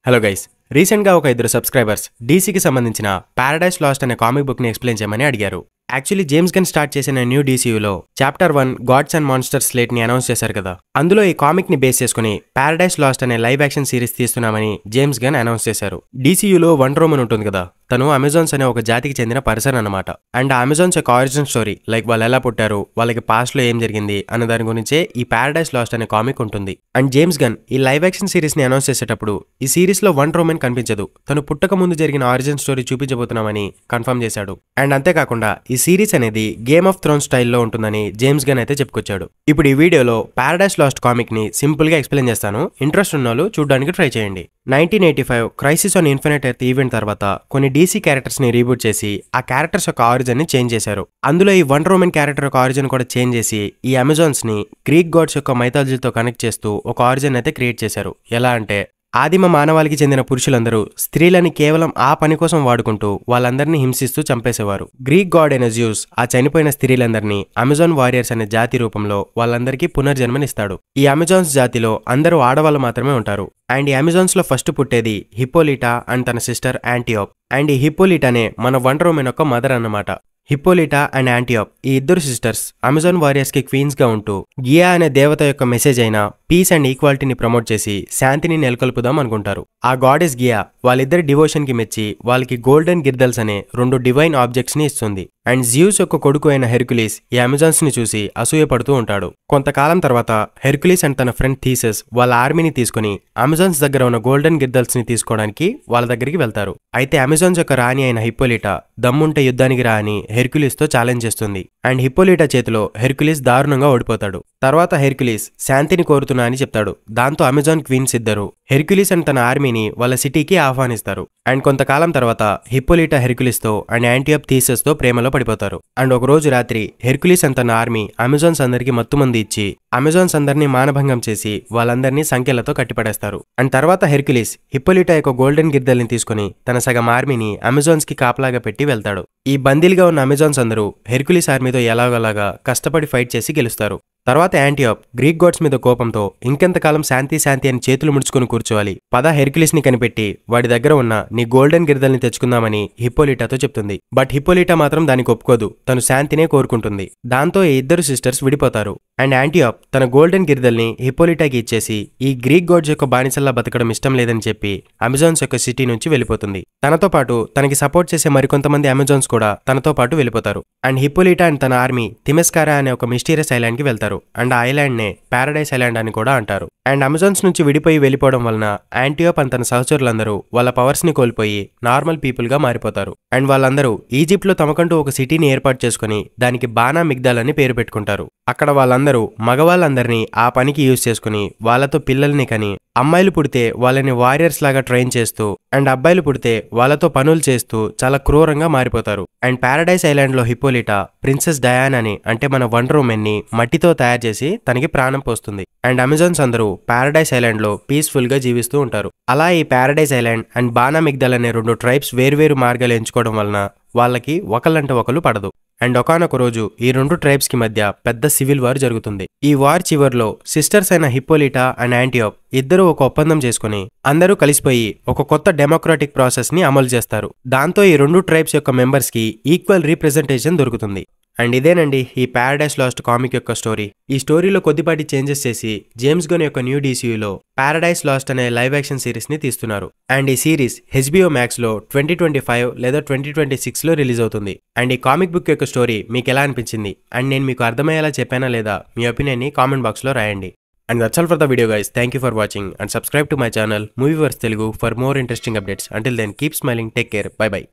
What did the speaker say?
Hello guys, రీసెంట్గా ఒక ఇద్దరు సబ్స్క్రైబర్స్ డీసీకి సంబంధించిన పారడైజ్ లాస్ట్ అనే కామిక్ బుక్ని ఎక్స్ప్లెయిన్ చేయమని అడిగారు. యాక్చువల్లీ జేమ్స్ గన్ స్టార్ట్ చేసిన న్యూ డీసీయూలో చాప్టర్ 1 గాడ్స్ అండ్ మాన్స్టర్స్ స్లేట్ని అనౌన్స్ చేశారు కదా. అందులో ఈ కామిక్ని బేస్ చేసుకుని పారడైజ్ లాస్ట్ అనే లైవ్ యాక్షన్ సిరీస్ తీస్తున్నామని జేమ్స్ గన్ అనౌన్స్ చేశారు. డీసీయూలో వండర్ ఉమెన్ ఉంటుంది కదా, తను అమెజాన్స్ అనే ఒక జాతికి చెందిన పర్సన్ అనమాట. అండ్ ఆ అమెజాన్స్ యొక్క ఆరిజిన్ స్టోరీ, లైక్ వాళ్ళు ఎలా పుట్టారు, వాళ్ళకి పాస్ట్ లో ఏం జరిగింది అనే దాని గురించే ఈ పారడైజ్ లాస్ట్ అనే కామిక్ ఉంటుంది. అండ్ జేమ్స్ గన్ ఈ లైవ్ యాక్షన్ సిరీస్ ని అనౌన్స్ చేసేటప్పుడు ఈ సిరీస్ లో వండర్ ఉమెన్ కనిపించదు, తను పుట్టక ముందు జరిగిన ఆరిజిన్ స్టోరీ చూపించబోతున్నామని కన్ఫర్మ్ చేశాడు. అండ్ అంతేకాకుండా ఈ సిరీస్ అనేది గేమ్ ఆఫ్ థ్రోన్స్ స్టైల్లో ఉంటుందని జేమ్స్ గన్ అయితే చెప్పుకొచ్చాడు. ఇప్పుడు ఈ వీడియోలో పారడైజ్ లాస్ట్ కామిక్ ని సింపుల్ గా ఎక్స్ప్లెయిన్ చేస్తాను. ఇంట్రెస్ట్ ఉన్న వాళ్ళు చూడడానికి ట్రై చేయండి. 1985 crisis on infinite earth event తర్వాత కొన్ని డీసీ క్యారెక్టర్స్ ని రీబూట్ చేసి ఆ క్యారెక్టర్స్ యొక్క ఆరిజిన్ ని చేంజ్ చేశారు. అందులో ఈ వండర్ ఉమెన్ క్యారెక్టర్ యొక్క ఆరిజిన్ కూడా చేంజ్ చేసి ఈ అమెజాన్స్ ని గ్రీక్ గాడ్స్ యొక్క మైథాలజీతో కనెక్ట్ చేస్తూ ఒక ఆరిజిన్ అయితే క్రియేట్ చేశారు. ఎలా అంటే ఆదిమ మానవాళికి చెందిన పురుషులందరూ స్త్రీలని కేవలం ఆ పని కోసం వాడుకుంటూ వాళ్ళందరినీ హింసిస్తూ చంపేసేవారు. గ్రీక్ గాడ్ అయిన జ్యూస్ ఆ చనిపోయిన స్త్రీలందరినీ అమెజాన్ వారియర్స్ అనే జాతి రూపంలో వాళ్ళందరికీ పునర్జన్మనిస్తాడు. ఈ అమెజాన్స్ జాతిలో అందరూ ఆడవాళ్ళు మాత్రమే ఉంటారు. అండ్ ఈ అమెజాన్స్ లో ఫస్ట్ పుట్టేది హిప్పోలిటా అండ్ తన సిస్టర్ యాంటియోప్. అండ్ ఈ హిప్పోలిటానే మన వండర్ ఉమెన్ యొక్క మదర్ అన్నమాట. హిప్పోలిటా అండ్ యాంటియోప్ ఈ ఇద్దరు సిస్టర్స్ అమెజాన్ వారియర్స్ కి క్వీన్స్ గా ఉంటూ గియా అనే దేవత యొక్క మెసేజ్ అయిన పీస్ అండ్ ఈక్వాలిటీని ప్రమోట్ చేసి శాంతిని నెలకొల్పుదాం అనుకుంటారు. ఆ గాడెస్ గియా వాళ్ళిద్దరి డివోషన్ కి మెచ్చి వాళ్ళకి గోల్డెన్ గిర్దల్స్ అనే 2 డివైన్ ఆబ్జెక్ట్స్ ని ఇస్తుంది. అండ్ జియూస్ యొక్క కొడుకు అయిన హెర్కులీస్ ఈ అమెజాన్స్ ని చూసి అసూయపడుతూ ఉంటాడు. కొంతకాలం తర్వాత హెర్కులీస్ అండ్ తన ఫ్రెండ్ థీసెస్ వాళ్ళ ఆర్మీని తీసుకుని అమెజాన్స్ దగ్గర ఉన్న గోల్డెన్ గిర్దల్స్ ని తీసుకోవడానికి వాళ్ళ దగ్గరికి వెళ్తారు. అయితే అమెజాన్స్ యొక్క రాణి అయిన హిప్పోలిటా దమ్ముంటే యుద్ధానికి రా అని హెర్కులీస్ తో ఛాలెంజ్ చేస్తుంది. అండ్ హిప్పోలిటా చేతిలో హెర్కులీస్ దారుణంగా ఓడిపోతాడు. తర్వాత హెర్కులీస్ శాంతిని కోరుతున్నా అని చెప్తాడు. దాంతో అమెజాన్ క్వీన్స్ ఇద్దరు హెర్కులీస్ అండ్ తన ఆర్మీని వాళ్ళ సిటీకి ఆహ్వానిస్తారు. అండ్ కొంతకాలం తర్వాత హిప్పోలిటా హెర్కులీస్ తో అండ్ యాంటియోప్ థీసెస్ తో ప్రేమలో పడిపోతారు. అండ్ ఒక రోజు రాత్రి హెర్కులీస్ అండ్ తన ఆర్మీ అమెజాన్స్ అందరికి మత్తుమంది ఇచ్చి అమెజాన్స్ అందరినీ మానభంగం చేసి వాళ్ళందరినీ సంఖ్యలతో కట్టిపడేస్తారు. అండ్ తర్వాత హెర్కులీస్ హిప్పోలిటా యొక్క గోల్డెన్ గిర్దల్ని తీసుకుని తన సగం ఆర్మీని అమెజాన్స్ కి కాపలాగా పెట్టి వెళ్తాడు. ఈ బందీలుగా ఉన్న అమెజాన్స్ అందరూ హెర్కులీస్ ఆర్మీతో ఎలాగోలాగా కష్టపడి ఫైట్ చేసి గెలుస్తారు. తర్వాత యాంటియోప్ గ్రీక్ గాడ్స్ మీద కోపంతో ఇంకెంతకాలం శాంతి శాంతి అని చేతులు ముడుచుకుని కూర్చోవాలి, పద హెర్కులీస్ ని కనిపెట్టి వాడి దగ్గర ఉన్న నీ గోల్డెన్ గిర్దల్ని తెచ్చుకుందామని హిప్పోలిటాతో చెప్తుంది. బట్ హిప్పోలిటా మాత్రం దానికి ఒప్పుకోదు, తను శాంతినే కోరుకుంటుంది. దాంతో ఈ ఇద్దరు సిస్టర్స్ విడిపోతారు. అండ్ యాంటియోప్ తన గోల్డెన్ గిర్దల్ని హిప్పోలిటాకి ఇచ్చేసి ఈ గ్రీక్ గాడ్స్ యొక్క బానిసల్లా బతకడం ఇష్టం లేదని చెప్పి అమెజాన్స్ యొక్క సిటీ నుంచి వెళ్ళిపోతుంది. తనతో పాటు తనకి సపోర్ట్ చేసే మరికొంతమంది అమెజాన్స్ కూడా తనతో పాటు వెళ్ళిపోతారు. అండ్ హిప్పోలిటా అండ్ తన ఆర్మీ తిమెస్కారా అనే ఒక మిస్టీరియస్ ఐలాండ్ కి వెళ్తారు. అండ్ ఆ ఐలాండ్ నే పారడైజ్ ఐలాండ్ అని కూడా అంటారు. అండ్ అమెజాన్స్ నుంచి విడిపోయి వెళ్ళిపోవడం వలన యాంటియోప్ అండ్ తన సహచరులందరూ వాళ్ళ పవర్స్ ని కోల్పోయి నార్మల్ పీపుల్ గా మారిపోతారు. అండ్ వాళ్ళందరూ ఈజిప్ట్ లో తమకంటూ ఒక సిటీని ఏర్పాటు చేసుకుని దానికి బానా మిగ్దాల్ అని పేరు పెట్టుకుంటారు. అక్కడ వాళ్ళందరూ మగవాళ్ళందరినీ ఆ పనికి యూజ్ చేసుకుని వాళ్ళతో పిల్లల్ని కని అమ్మాయిలు పుడితే వాళ్ళని వారియర్స్ లాగా ట్రైన్ చేస్తూ అండ్ అబ్బాయిలు పుడితే వాళ్ళతో పనులు చేస్తూ చాలా క్రూరంగా మారిపోతారు. అండ్ పారడైజ్ ఐలాండ్ లో హిప్పోలిటా ప్రిన్సెస్ డయానా అని అంటే మన వండర్ ఉమెన్ ని మట్టితో తయారు చేసి తనకి ప్రాణం పోస్తుంది. అండ్ అమెజాన్స్ అందరూ పారడైజ్ ఐలాండ్ లో పీస్ఫుల్ గా జీవిస్తూ ఉంటారు. అలా ఈ పారడైజ్ ఐలాండ్ అండ్ బానా మిగ్దాల్ అనే 2 ట్రైబ్స్ వేరువేరు మార్గాలు ఎంచుకోవడం వలన వాళ్ళకి ఒకళ్ళంటే ఒకరు పడదు. అండ్ ఒకానొక రోజు ఈ 2 ట్రైబ్స్ కి మధ్య పెద్ద సివిల్ వార్ జరుగుతుంది. ఈ వార్ చివర్లో సిస్టర్స్ అయిన హిప్పోలిటా అండ్ యాంటియోప్ ఇద్దరు ఒక ఒప్పందం చేసుకుని అందరూ కలిసిపోయి ఒక కొత్త డెమోక్రాటిక్ ప్రాసెస్ ని అమలు చేస్తారు. దాంతో ఈ 2 ట్రైబ్స్ యొక్క మెంబర్స్ కి ఈక్వల్ రీప్రజెంటేషన్ దొరుకుతుంది. అండ్ ఇదేనండి ఈ పారడైజ్ లాస్ట్ కామిక్ యొక్క స్టోరీ. ఈ స్టోరీలో కొద్దిపాటి చేంజెస్ చేసి జేమ్స్ గన్ యొక్క న్యూ డీసీయూలో పారడైజ్ లాస్ట్ అనే లైవ్ యాక్షన్ సిరీస్ ని తీస్తున్నారు. అండ్ ఈ సిరీస్ HBO Max లో 2025 లేదా 2026 లో రిలీజ్ అవుతుంది. అండ్ ఈ కామిక్ బుక్ యొక్క స్టోరీ మీకు ఎలా అనిపించింది అండ్ నేను మీకు అర్థమయ్యేలా చెప్పానా లేదా మీ ఒపీనియన్ ని కామెంట్ బాక్స్ లో రాయండి. And that's all for the video guys. Thank you for watching and subscribe to my channel Movieverse Telugu for more interesting updates. Until then, keep smiling, take care, bye bye.